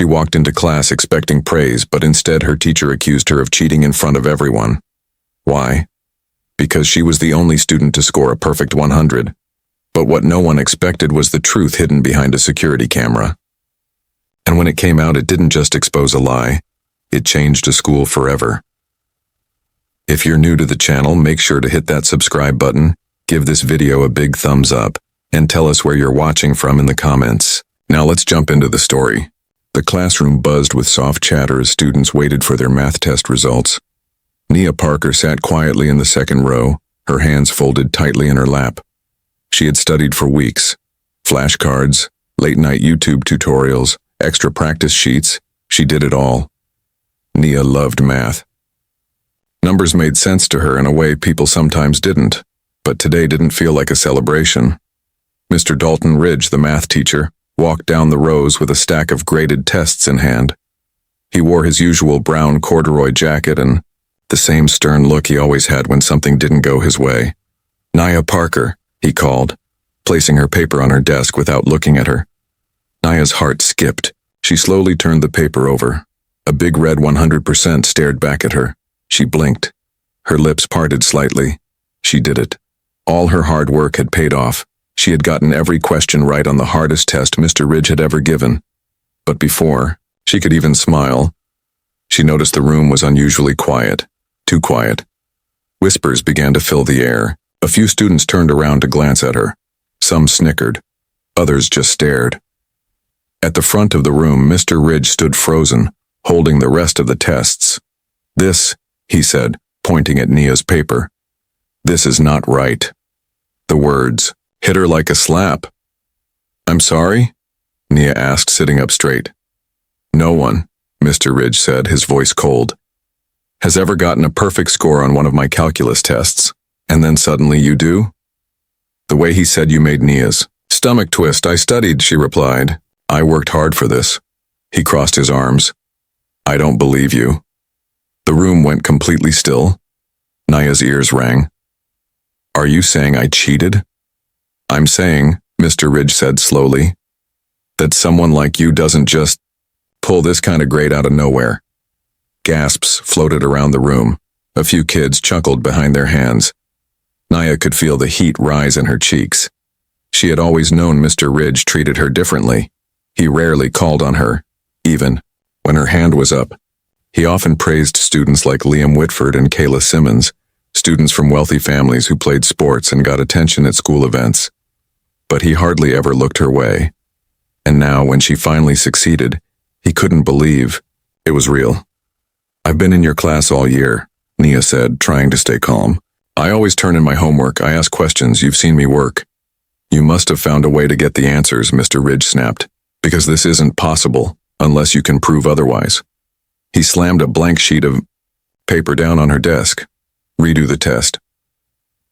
She walked into class expecting praise, but instead her teacher accused her of cheating in front of everyone. Why? Because she was the only student to score a perfect 100. But what no one expected was the truth hidden behind a security camera. And when it came out, it didn't just expose a lie, it changed a school forever. If you're new to the channel, make sure to hit that subscribe button, give this video a big thumbs up, and tell us where you're watching from in the comments. Now let's jump into the story. The classroom buzzed with soft chatter as students waited for their math test results. Nia Parker sat quietly in the second row, her hands folded tightly in her lap. She had studied for weeks. Flashcards, late-night YouTube tutorials, extra practice sheets, she did it all. Nia loved math. Numbers made sense to her in a way people sometimes didn't, but today didn't feel like a celebration. Mr. Dalton Ridge, the math teacher, walked down the rows with a stack of graded tests in hand. He wore his usual brown corduroy jacket and the same stern look he always had when something didn't go his way. "Nia Parker," he called, placing her paper on her desk without looking at her. Nia's heart skipped. She slowly turned the paper over. A big red 100% stared back at her. She blinked. Her lips parted slightly. She did it. All her hard work had paid off. She had gotten every question right on the hardest test Mr. Ridge had ever given. But before she could even smile, she noticed the room was unusually quiet. Too quiet. Whispers began to fill the air. A few students turned around to glance at her. Some snickered. Others just stared. At the front of the room, Mr. Ridge stood frozen, holding the rest of the tests. "This," he said, pointing at Nia's paper. "This is not right." The words hit her like a slap. "I'm sorry?" Nia asked, sitting up straight. "No one," Mr. Ridge said, his voice cold, "has ever gotten a perfect score on one of my calculus tests, and then suddenly you do?" The way he said you made Nia's stomach twist. "I studied," she replied. "I worked hard for this." He crossed his arms. "I don't believe you." The room went completely still. Nia's ears rang. "Are you saying I cheated?" "I'm saying," Mr. Ridge said slowly, "that someone like you doesn't just pull this kind of grade out of nowhere." Gasps floated around the room. A few kids chuckled behind their hands. Nia could feel the heat rise in her cheeks. She had always known Mr. Ridge treated her differently. He rarely called on her, even when her hand was up. He often praised students like Liam Whitford and Kayla Simmons, students from wealthy families who played sports and got attention at school events. But he hardly ever looked her way. And now, when she finally succeeded, he couldn't believe it was real. "I've been in your class all year," Nia said, trying to stay calm. "I always turn in my homework. I ask questions. You've seen me work." "You must have found a way to get the answers," Mr. Ridge snapped, "because this isn't possible unless you can prove otherwise." He slammed a blank sheet of paper down on her desk. "Redo the test.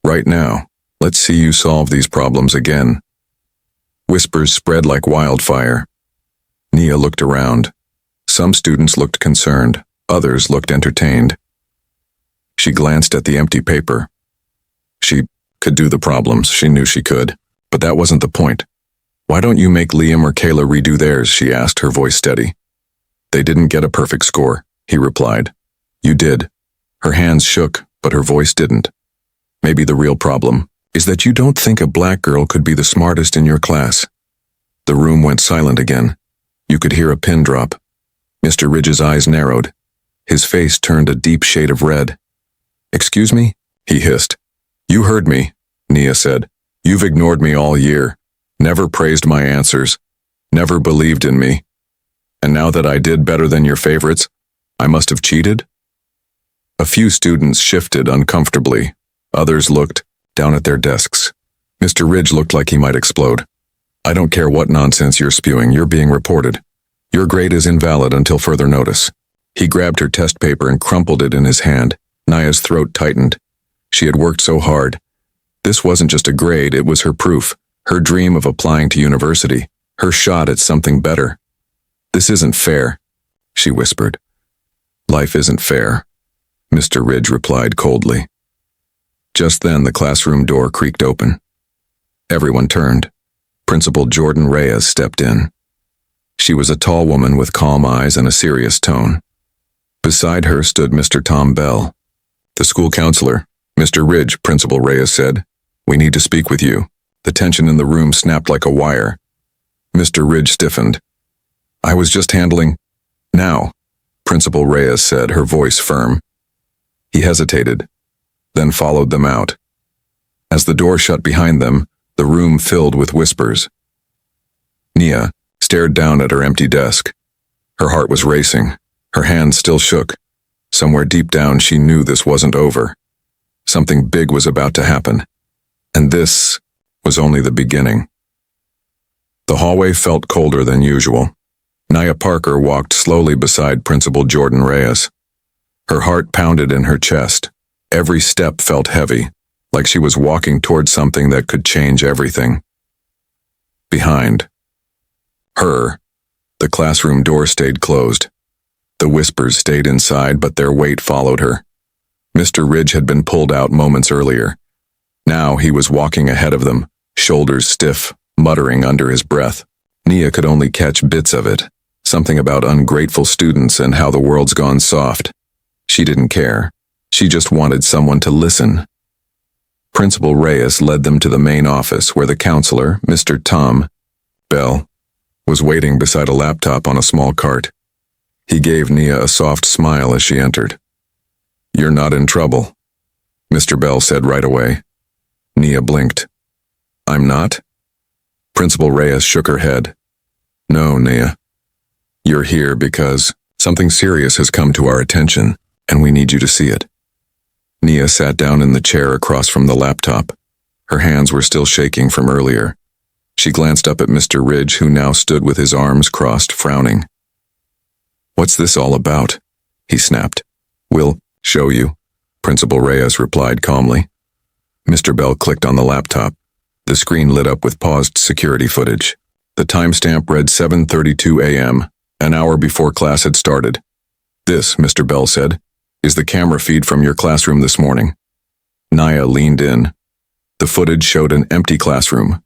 Right now. Let's see you solve these problems again." Whispers spread like wildfire. Nia looked around. Some students looked concerned. Others looked entertained. She glanced at the empty paper. She could do the problems. She knew she could. But that wasn't the point. "Why don't you make Liam or Kayla redo theirs?" she asked, her voice steady. "They didn't get a perfect score," he replied. "You did." Her hands shook, but her voice didn't. "Maybe the real problem is that you don't think a black girl could be the smartest in your class." The room went silent again. You could hear a pin drop. Mr. Ridge's eyes narrowed. His face turned a deep shade of red. "Excuse me?" he hissed. "You heard me," Nia said. "You've ignored me all year, never praised my answers, never believed in me. And now that I did better than your favorites, I must have cheated?" A few students shifted uncomfortably. Others looked down at their desks. Mr. Ridge looked like he might explode. "I don't care what nonsense you're spewing, you're being reported. Your grade is invalid until further notice." He grabbed her test paper and crumpled it in his hand. Nia's throat tightened. She had worked so hard. This wasn't just a grade, it was her proof, her dream of applying to university, her shot at something better. "This isn't fair," she whispered. "Life isn't fair," Mr. Ridge replied coldly. Just then the classroom door creaked open. Everyone turned. Principal Jordan Reyes stepped in. She was a tall woman with calm eyes and a serious tone. Beside her stood Mr. Tom Bell. "The school counselor, Mr. Ridge," Principal Reyes said. "We need to speak with you." The tension in the room snapped like a wire. Mr. Ridge stiffened. "I was just handling—" "Now," Principal Reyes said, her voice firm. He hesitated, then followed them out. As the door shut behind them, the room filled with whispers. Nia stared down at her empty desk. Her heart was racing. Her hands still shook. Somewhere deep down she knew this wasn't over. Something big was about to happen. And this was only the beginning. The hallway felt colder than usual. Nia Parker walked slowly beside Principal Jordan Reyes. Her heart pounded in her chest. Every step felt heavy, like she was walking towards something that could change everything. Behind her, the classroom door stayed closed. The whispers stayed inside, but their weight followed her. Mr. Ridge had been pulled out moments earlier. Now he was walking ahead of them, shoulders stiff, muttering under his breath. Nia could only catch bits of it, something about ungrateful students and how the world's gone soft. She didn't care. She just wanted someone to listen. Principal Reyes led them to the main office where the counselor, Mr. Tom Bell, was waiting beside a laptop on a small cart. He gave Nia a soft smile as she entered. "You're not in trouble," Mr. Bell said right away. Nia blinked. "I'm not?" Principal Reyes shook her head. "No, Nia. You're here because something serious has come to our attention, and we need you to see it." Nia sat down in the chair across from the laptop. Her hands were still shaking from earlier. She glanced up at Mr. Ridge, who now stood with his arms crossed, frowning. "What's this all about?" he snapped. "We'll show you," Principal Reyes replied calmly. Mr. Bell clicked on the laptop. The screen lit up with paused security footage. The timestamp read 7:32 a.m., an hour before class had started. "This," Mr. Bell said, "is the camera feed from your classroom this morning." Nia leaned in. The footage showed an empty classroom.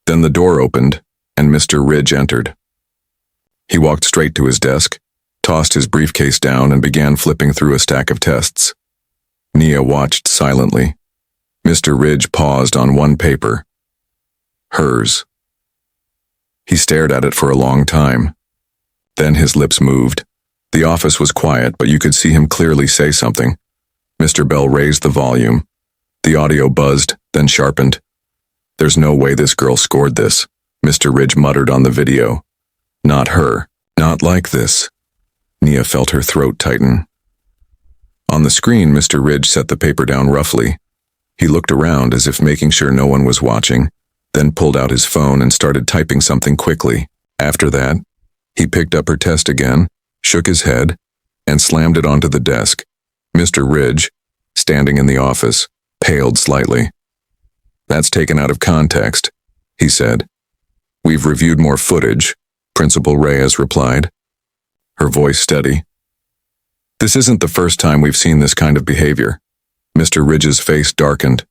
Then the door opened, and Mr. Ridge entered. He walked straight to his desk, tossed his briefcase down, and began flipping through a stack of tests. Nia watched silently. Mr. Ridge paused on one paper. Hers. He stared at it for a long time. Then his lips moved. The office was quiet, but you could see him clearly say something. Mr. Bell raised the volume. The audio buzzed, then sharpened. "There's no way this girl scored this," Mr. Ridge muttered on the video. "Not her. Not like this." Nia felt her throat tighten. On the screen, Mr. Ridge set the paper down roughly. He looked around as if making sure no one was watching, then pulled out his phone and started typing something quickly. After that, he picked up her test again, shook his head, and slammed it onto the desk. Mr. Ridge, standing in the office, paled slightly. "That's taken out of context," he said. "We've reviewed more footage," Principal Reyes replied, her voice steady. "This isn't the first time we've seen this kind of behavior." Mr. Ridge's face darkened.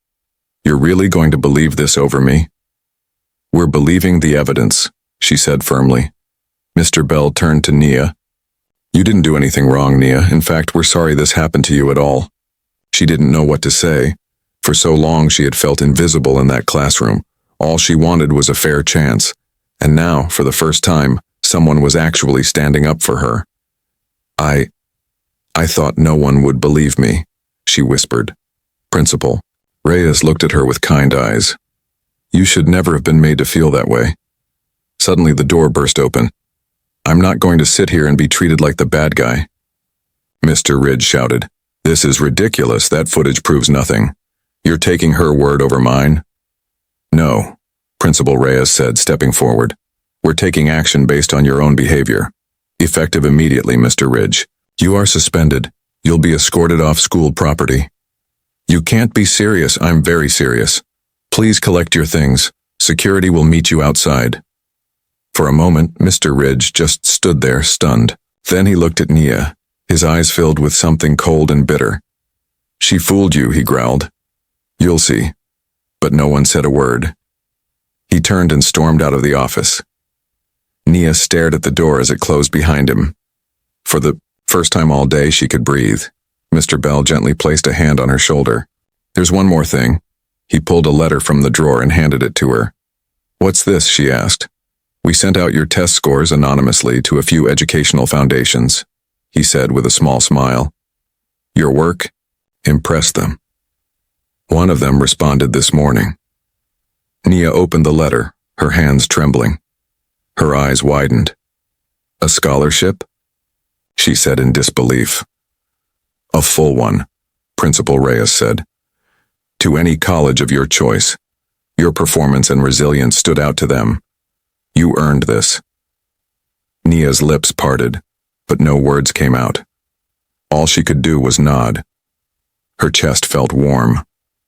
"You're really going to believe this over me?" "We're believing the evidence," she said firmly. Mr. Bell turned to Nia. "You didn't do anything wrong, Nia. In fact, we're sorry this happened to you at all." She didn't know what to say. For so long she had felt invisible in that classroom. All she wanted was a fair chance. And now, for the first time, someone was actually standing up for her. I thought no one would believe me," she whispered. Principal Reyes looked at her with kind eyes. "You should never have been made to feel that way." Suddenly the door burst open. "I'm not going to sit here and be treated like the bad guy." Mr. Ridge shouted, "This is ridiculous. That footage proves nothing. You're taking her word over mine?" "No," Principal Reyes said, stepping forward. "We're taking action based on your own behavior. Effective immediately, Mr. Ridge. You are suspended. You'll be escorted off school property." "You can't be serious." "I'm very serious. Please collect your things. Security will meet you outside." For a moment, Mr. Ridge just stood there, stunned. Then he looked at Nia, his eyes filled with something cold and bitter. "She fooled you," he growled. "You'll see." But no one said a word. He turned and stormed out of the office. Nia stared at the door as it closed behind him. For the first time all day, she could breathe. Mr. Bell gently placed a hand on her shoulder. "There's one more thing." He pulled a letter from the drawer and handed it to her. "What's this?" she asked. "We sent out your test scores anonymously to a few educational foundations," he said with a small smile. "Your work impressed them. One of them responded this morning." Nia opened the letter, her hands trembling. Her eyes widened. "A scholarship?" she said in disbelief. "A full one," Principal Reyes said. "To any college of your choice. Your performance and resilience stood out to them. You earned this." Nia's lips parted, but no words came out. All she could do was nod. Her chest felt warm,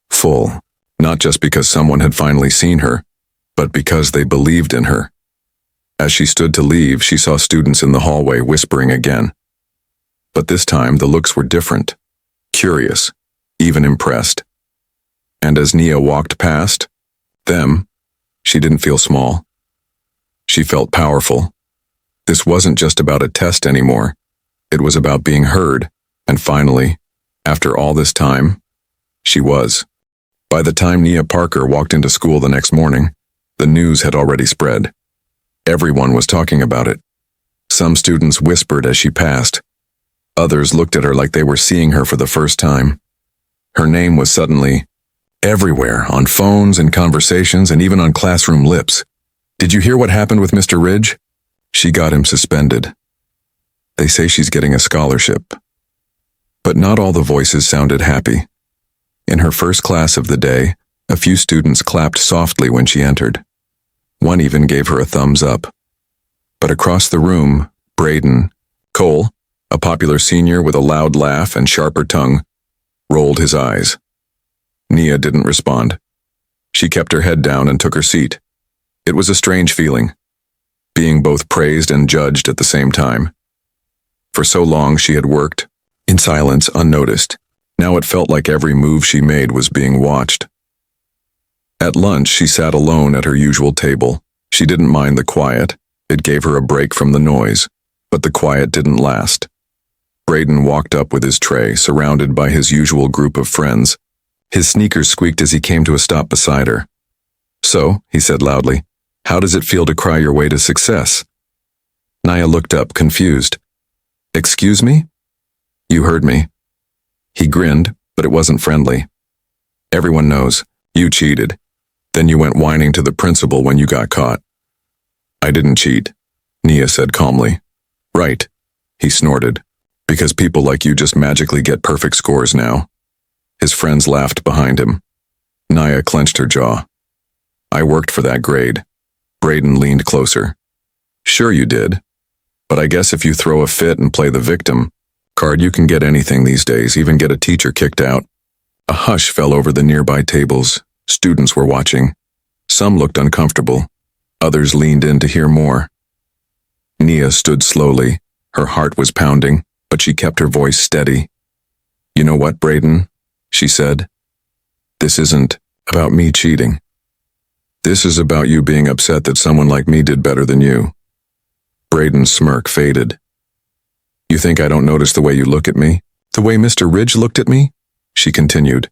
full, not just because someone had finally seen her, but because they believed in her. As she stood to leave, she saw students in the hallway whispering again. But this time the looks were different, curious, even impressed. And as Nia walked past them, she didn't feel small. She felt powerful. This wasn't just about a test anymore. It was about being heard, and finally, after all this time, she was. By the time Nia Parker walked into school the next morning, the news had already spread. Everyone was talking about it. Some students whispered as she passed. Others looked at her like they were seeing her for the first time. Her name was suddenly everywhere, on phones and conversations and even on classroom lips. "Did you hear what happened with Mr. Ridge? She got him suspended. They say she's getting a scholarship." But not all the voices sounded happy. In her first class of the day, a few students clapped softly when she entered. One even gave her a thumbs up. But across the room, Braden Cole, a popular senior with a loud laugh and sharper tongue, rolled his eyes. Nia didn't respond. She kept her head down and took her seat. It was a strange feeling, being both praised and judged at the same time. For so long she had worked, in silence, unnoticed. Now it felt like every move she made was being watched. At lunch, she sat alone at her usual table. She didn't mind the quiet. It gave her a break from the noise. But the quiet didn't last. Braden walked up with his tray, surrounded by his usual group of friends. His sneakers squeaked as he came to a stop beside her. "So," he said loudly, "how does it feel to cry your way to success?" Nia looked up, confused. "Excuse me?" "You heard me." He grinned, but it wasn't friendly. "Everyone knows. You cheated. Then you went whining to the principal when you got caught." "I didn't cheat," Nia said calmly. "Right," he snorted, "because people like you just magically get perfect scores now." His friends laughed behind him. Nia clenched her jaw. "I worked for that grade." Braden leaned closer. "Sure you did. But I guess if you throw a fit and play the victim card, you can get anything these days, even get a teacher kicked out." A hush fell over the nearby tables. Students were watching. Some looked uncomfortable. Others leaned in to hear more. Nia stood slowly. Her heart was pounding, but she kept her voice steady. "You know what, Braden?" she said. "This isn't about me cheating. This is about you being upset that someone like me did better than you." Braden's smirk faded. "You think I don't notice the way you look at me? The way Mr. Ridge looked at me?" she continued.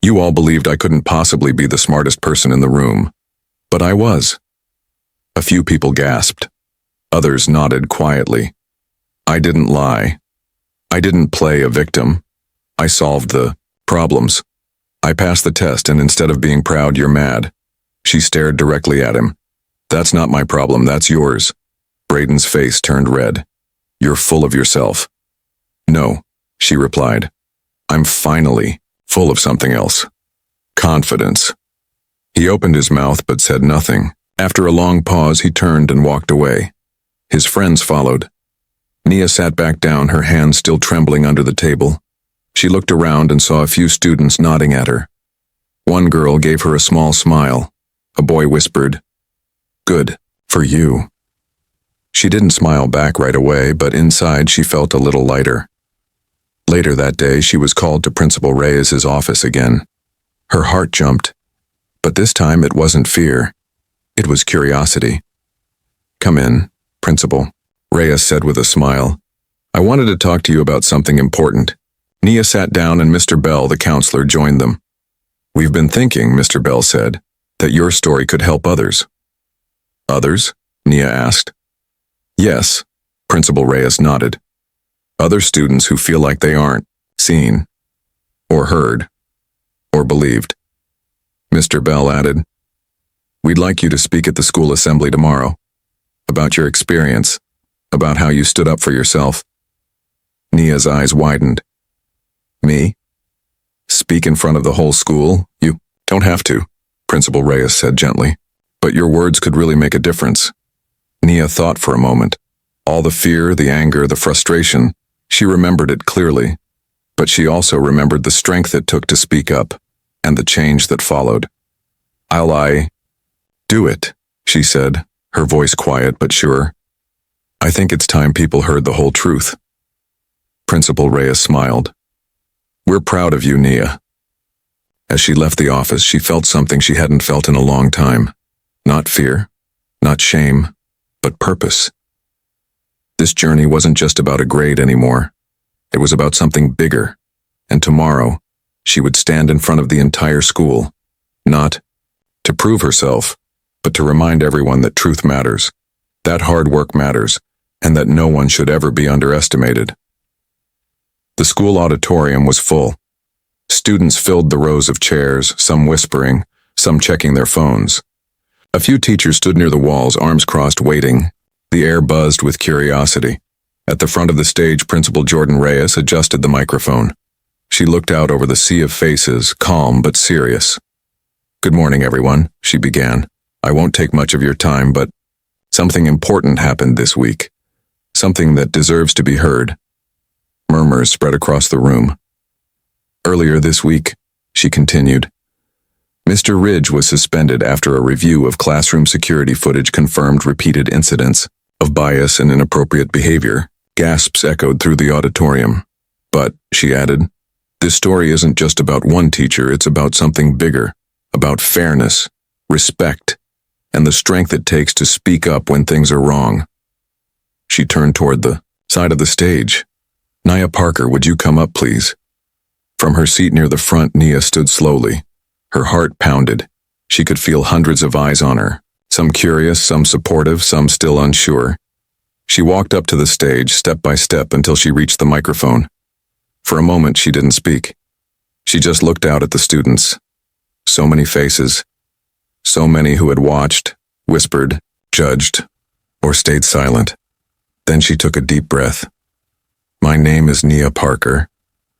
"You all believed I couldn't possibly be the smartest person in the room. But I was." A few people gasped. Others nodded quietly. "I didn't lie. I didn't play a victim. I solved the problems. I passed the test, and instead of being proud, you're mad." She stared directly at him. "That's not my problem, that's yours." Braden's face turned red. "You're full of yourself." "No," she replied. "I'm finally full of something else. Confidence." He opened his mouth but said nothing. After a long pause, he turned and walked away. His friends followed. Nia sat back down, her hands still trembling under the table. She looked around and saw a few students nodding at her. One girl gave her a small smile. A boy whispered, "Good for you." She didn't smile back right away, but inside she felt a little lighter. Later that day, she was called to Principal Reyes' office again. Her heart jumped, but this time it wasn't fear. It was curiosity. Come in, Principal, Reyes said with a smile. I wanted to talk to you about something important. Nia sat down and Mr. Bell, the counselor, joined them. We've been thinking, Mr. Bell said, that your story could help others. Others? Nia asked. Yes, Principal Reyes nodded. Other students who feel like they aren't seen, or heard, or believed. Mr. Bell added, We'd like you to speak at the school assembly tomorrow, about your experience, about how you stood up for yourself. Nia's eyes widened. Me? Speak in front of the whole school? You don't have to, Principal Reyes said gently, but your words could really make a difference. Nia thought for a moment. All the fear, the anger, the frustration, she remembered it clearly, but she also remembered the strength it took to speak up, and the change that followed. I do it, she said, her voice quiet but sure. I think it's time people heard the whole truth. Principal Reyes smiled. We're proud of you, Nia. As she left the office, she felt something she hadn't felt in a long time. Not fear, not shame, but purpose. This journey wasn't just about a grade anymore. It was about something bigger, and tomorrow, she would stand in front of the entire school, not to prove herself, but to remind everyone that truth matters, that hard work matters, and that no one should ever be underestimated. The school auditorium was full. Students filled the rows of chairs, some whispering, some checking their phones. A few teachers stood near the walls, arms crossed, waiting. The air buzzed with curiosity. At the front of the stage, Principal Jordan Reyes adjusted the microphone. She looked out over the sea of faces, calm but serious. Good morning, everyone, she began. I won't take much of your time, but something important happened this week. Something that deserves to be heard. Murmurs spread across the room. Earlier this week, she continued, Mr. Ridge was suspended after a review of classroom security footage confirmed repeated incidents of bias and inappropriate behavior. Gasps echoed through the auditorium. But, she added, this story isn't just about one teacher, it's about something bigger, about fairness, respect, and the strength it takes to speak up when things are wrong. She turned toward the side of the stage. Nia Parker, would you come up, please? From her seat near the front, Nia stood slowly. Her heart pounded. She could feel hundreds of eyes on her, some curious, some supportive, some still unsure. She walked up to the stage, step by step, until she reached the microphone. For a moment, she didn't speak. She just looked out at the students. So many faces. So many who had watched, whispered, judged, or stayed silent. Then she took a deep breath. My name is Nia Parker,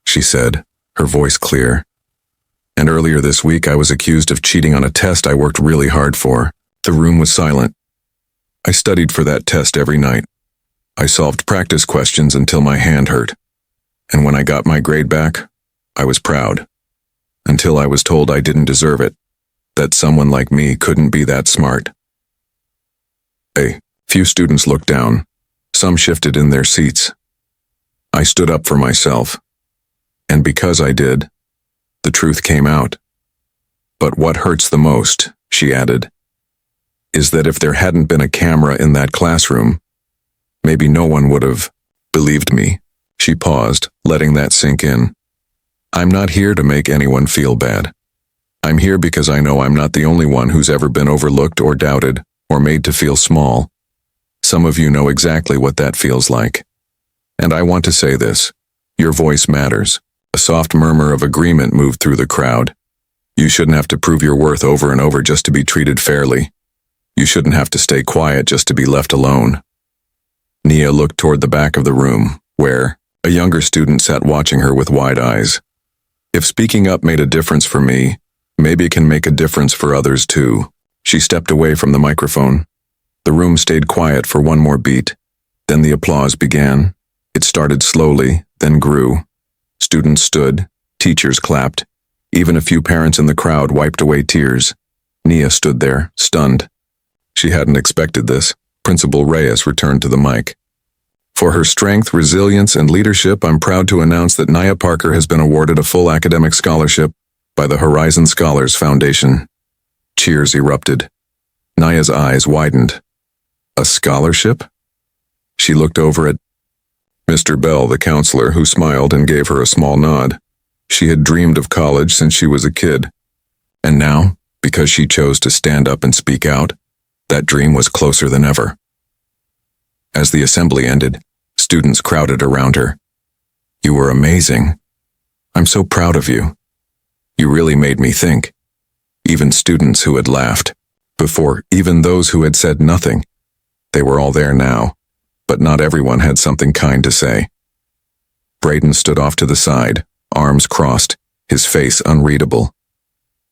she said, her voice clear. And earlier this week I was accused of cheating on a test I worked really hard for. The room was silent. I studied for that test every night. I solved practice questions until my hand hurt. And when I got my grade back, I was proud. Until I was told I didn't deserve it, that someone like me couldn't be that smart. A few students looked down. Some shifted in their seats. I stood up for myself. And because I did, the truth came out. But what hurts the most, she added, is that if there hadn't been a camera in that classroom, maybe no one would have believed me. She paused, letting that sink in. I'm not here to make anyone feel bad. I'm here because I know I'm not the only one who's ever been overlooked or doubted or made to feel small. Some of you know exactly what that feels like. And I want to say this. Your voice matters. A soft murmur of agreement moved through the crowd. You shouldn't have to prove your worth over and over just to be treated fairly. You shouldn't have to stay quiet just to be left alone. Nia looked toward the back of the room, where a younger student sat watching her with wide eyes. If speaking up made a difference for me, maybe it can make a difference for others too. She stepped away from the microphone. The room stayed quiet for one more beat. Then the applause began. It started slowly, then grew. Students stood, teachers clapped. Even a few parents in the crowd wiped away tears. Nia stood there, stunned. She hadn't expected this. Principal Reyes returned to the mic. For her strength, resilience, and leadership, I'm proud to announce that Nia Parker has been awarded a full academic scholarship by the Horizon Scholars Foundation. Cheers erupted. Nia's eyes widened. A scholarship? She looked over at Mr. Bell, the counselor, who smiled and gave her a small nod. She had dreamed of college since she was a kid. And now, because she chose to stand up and speak out, that dream was closer than ever. As the assembly ended, students crowded around her. You were amazing. I'm so proud of you. You really made me think. Even students who had laughed before, even those who had said nothing. They were all there now, but not everyone had something kind to say. Braden stood off to the side, arms crossed, his face unreadable.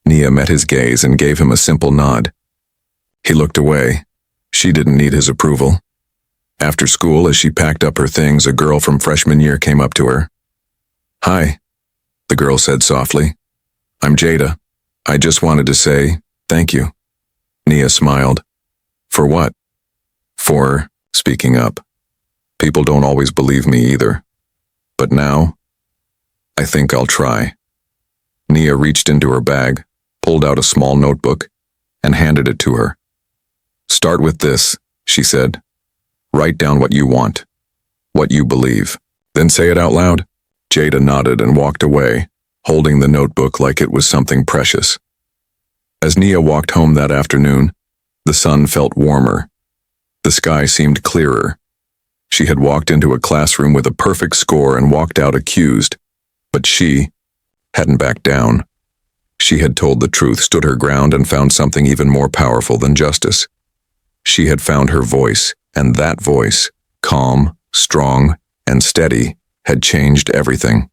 Nia met his gaze and gave him a simple nod. He looked away. She didn't need his approval. After school, as she packed up her things, a girl from freshman year came up to her. Hi, the girl said softly. I'm Jada. I just wanted to say thank you. Nia smiled. For what? For speaking up. People don't always believe me either. But now, I think I'll try. Nia reached into her bag, pulled out a small notebook, and handed it to her. Start with this, she said. Write down what you want, what you believe, then say it out loud. Jada nodded and walked away, holding the notebook like it was something precious. As Nia walked home that afternoon, the sun felt warmer. The sky seemed clearer. She had walked into a classroom with a perfect score and walked out accused, but she hadn't backed down. She had told the truth, stood her ground, and found something even more powerful than justice. She had found her voice, and that voice, calm, strong, and steady, had changed everything.